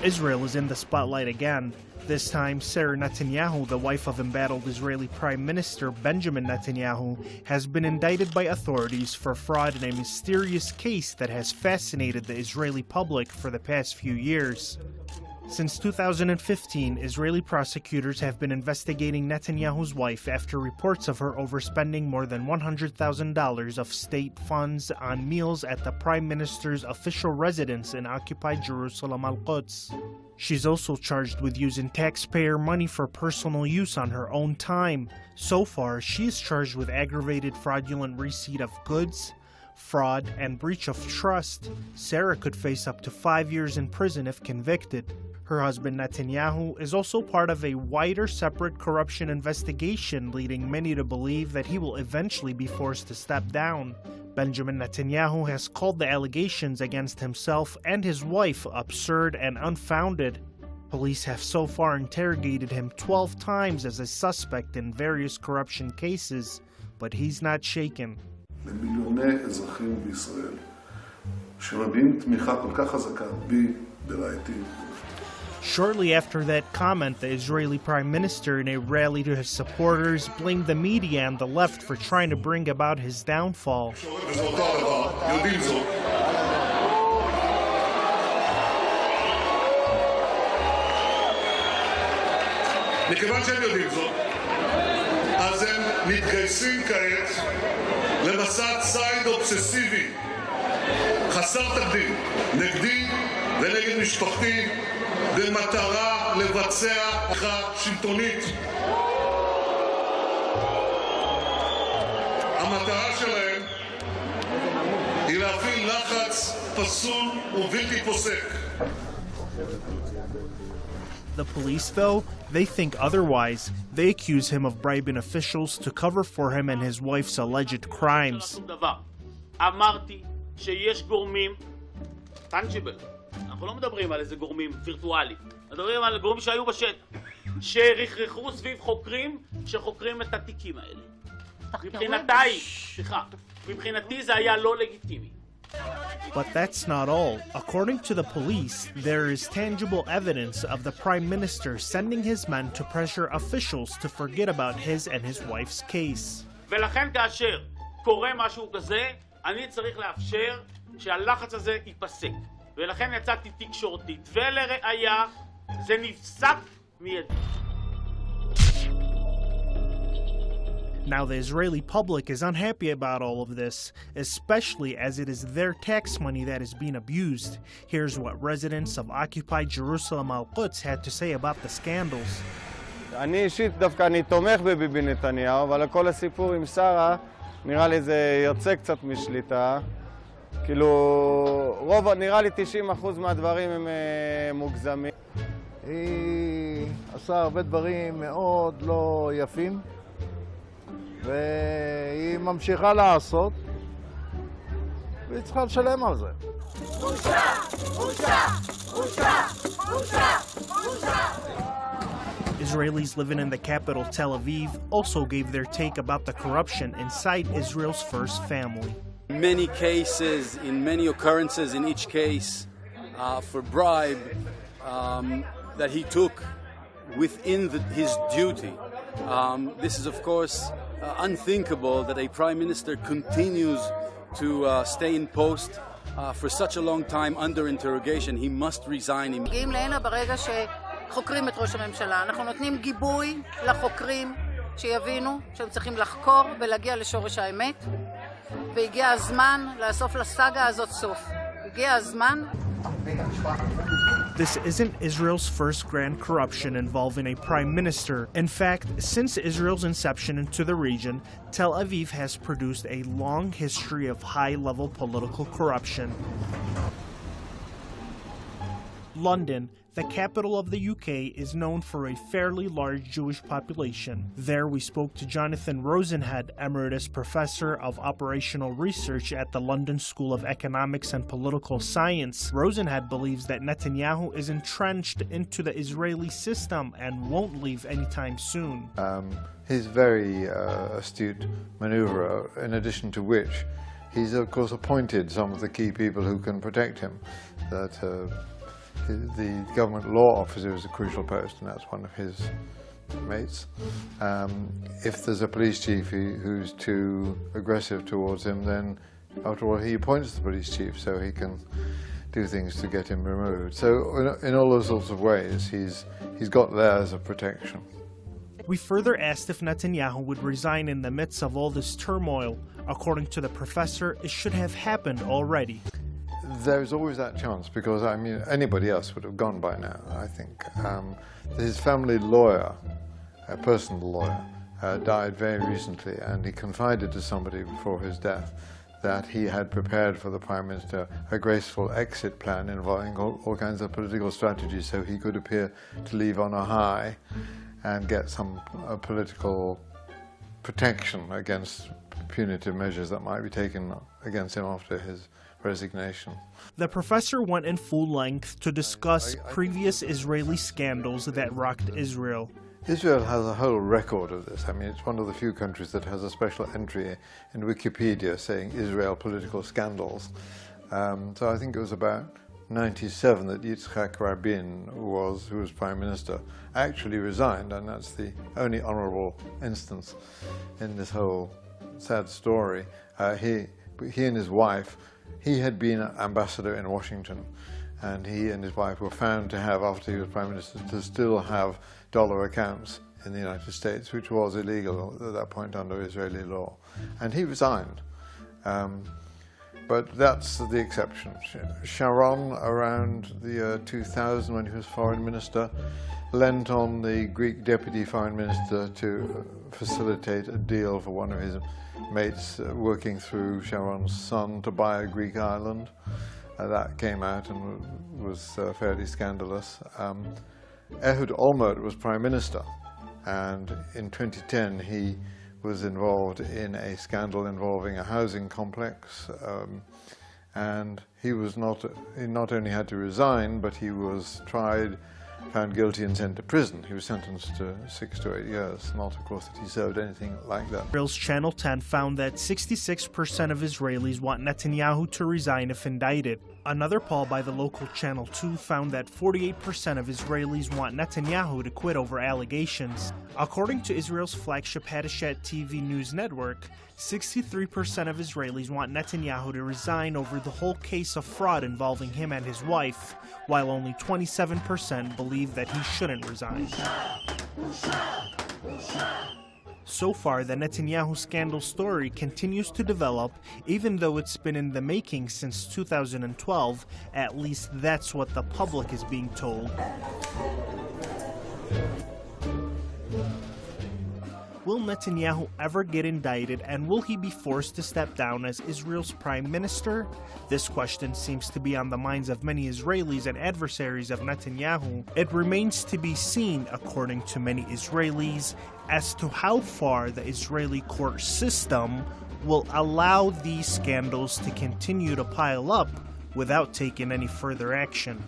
Israel is in the spotlight again. This time, Sarah Netanyahu, the wife of embattled Israeli Prime Minister Benjamin Netanyahu, has been indicted by authorities for fraud in a mysterious case that has fascinated the Israeli public for the past few years. Since 2015, Israeli prosecutors have been investigating Netanyahu's wife after reports of her overspending more than $100,000 of state funds on meals at the Prime Minister's official residence in occupied Jerusalem Al-Quds. She's also charged with using taxpayer money for personal use on her own time. So far, she is charged with aggravated fraudulent receipt of goods, fraud, and breach of trust. Sarah could face up to 5 years in prison if convicted. Her husband Netanyahu is also part of a wider separate corruption investigation, leading many to believe that he will eventually be forced to step down. Benjamin Netanyahu has called the allegations against himself and his wife absurd and unfounded. Police have so far interrogated him 12 times as a suspect in various corruption cases, but he's not shaken. למיליוני אזרחים בישראל שמביעים תמיכה כל כך חזקה בי ברעייתי. Shortly after that comment, the Israeli Prime Minister, in a rally to his supporters, blamed the media and the left for trying to bring about his downfall. מכיוון שהם יודעים זאת, אז הם מתגייסים כעת למסע ציד אובססיבי חסר תקדים נגדי ונגד משפחתי במטרה לבצע הפיכה שלטונית. המטרה שלהם היא להפעיל לחץ פסול ובלתי פוסק. The police, though, they think otherwise. They accuse him of bribing officials to cover for him and his wife's alleged crimes. אמרתי שיש גורמים טנג'יבל. אנחנו לא מדברים על איזה גורמים וירטואליים. מדברים על גורמים שהיו בשטח, שרחרחו סביב חוקרים שחוקרים את התיקים האלה. מבחינתי זה היה לא לגיטימי. But that's not all. According to the police, there is tangible evidence of the Prime Minister sending his men to pressure officials to forget about his and his wife's case. ולכן כאשר קורה משהו כזה, אני צריך לאפשר שהלחץ הזה ייפסק. ולכן יצאתי תקשורתית, ולראיה זה נפסק מיידית. Now, the Israeli public is unhappy about all of this, especially as it is their tax money that is being abused. Here's what residents of occupied Jerusalem Al-Quds had to say about the scandals. אני אישית דווקא אני תומך בביבי נתניהו, אבל כל הסיפור עם שרה נראה לי זה יוצא קצת משליטה. כאילו, נראה לי 90% מהדברים הם מוגזמים. היא עושה הרבה דברים מאוד לא יפים. והיא ממשיכה לעשות, והיא צריכה לשלם על זה. בושה! בושה! בושה! בושה! בושה! Israelis living in the capital, Tel Aviv, also gave their take about the corruption inside Israel's First Family. Many cases, in many occurrences in each case, for bribe that he took within his duty. This is, of course, unthinkable that a prime minister continues to stay in post for such a long time under interrogation. He must resign. מגיעים להנה ברגע שחוקרים את ראש הממשלה. אנחנו נותנים גיבוי לחוקרים שיבינו שהם צריכים לחקור ולהגיע לשורש האמת. והגיע הזמן לאסוף לסאגה הזאת סוף. הגיע הזמן. This isn't Israel's first grand corruption involving a prime minister. In fact, since Israel's inception into the region, Tel Aviv has produced a long history of high-level political corruption. London, the capital of the UK, is known for a fairly large Jewish population. There we spoke to Jonathan Rosenhead, Emeritus Professor of Operational Research at the London School of Economics and Political Science. Rosenhead believes that Netanyahu is entrenched into the Israeli system and won't leave anytime soon. He's very astute maneuverer, in addition to which he's of course appointed some of the key people who can protect him. That the government law officer is a crucial post, and that's one of his mates. If there's a police chief who's too aggressive towards him, then after all he appoints the police chief so he can do things to get him removed. So in all those sorts of ways, he's got layers of protection. We further asked if Netanyahu would resign in the midst of all this turmoil. According to the professor, it should have happened already. There's always that chance, because I mean anybody else would have gone by now, I think. His family lawyer, a personal lawyer, died very recently, and he confided to somebody before his death that he had prepared for the Prime Minister a graceful exit plan involving all kinds of political strategies so he could appear to leave on a high and get some political protection against punitive measures that might be taken against him after his resignation. The professor went in full length to discuss previous Israeli scandals that rocked Israel. Israel has a whole record of this. I mean, it's one of the few countries that has a special entry in Wikipedia saying Israel political scandals. So I think it was about 1997 that Yitzhak Rabin, who was Prime Minister, actually resigned, and that's the only honourable instance in this whole sad story. He and his wife, he had been ambassador in Washington, and he and his wife were found to have, after he was Prime Minister, to still have dollar accounts in the United States, which was illegal at that point under Israeli law. And he resigned. But that's the exception. Sharon, around the year 2000, when he was Foreign Minister, lent on the Greek Deputy Foreign Minister to facilitate a deal for one of his mates working through Sharon's son to buy a Greek island. That came out and was fairly scandalous. Ehud Olmert was Prime Minister, and in 2010 he was involved in a scandal involving a housing complex, and he not only had to resign, but he was tried, found guilty and sent to prison. He was sentenced to 6 to 8 years, not of course that he served anything like that. Israel's Channel 10 found that 66% of Israelis want Netanyahu to resign if indicted. Another poll by the local Channel 2 found that 48% of Israelis want Netanyahu to quit over allegations. According to Israel's flagship Hadashat TV news network, 63% of Israelis want Netanyahu to resign over the whole case of fraud involving him and his wife, while only 27% believe that he shouldn't resign. So far, the Netanyahu scandal story continues to develop, even though it's been in the making since 2012. At least that's what the public is being told. Will Netanyahu ever get indicted, and will he be forced to step down as Israel's Prime Minister? This question seems to be on the minds of many Israelis and adversaries of Netanyahu. It remains to be seen, according to many Israelis, as to how far the Israeli court system will allow these scandals to continue to pile up without taking any further action.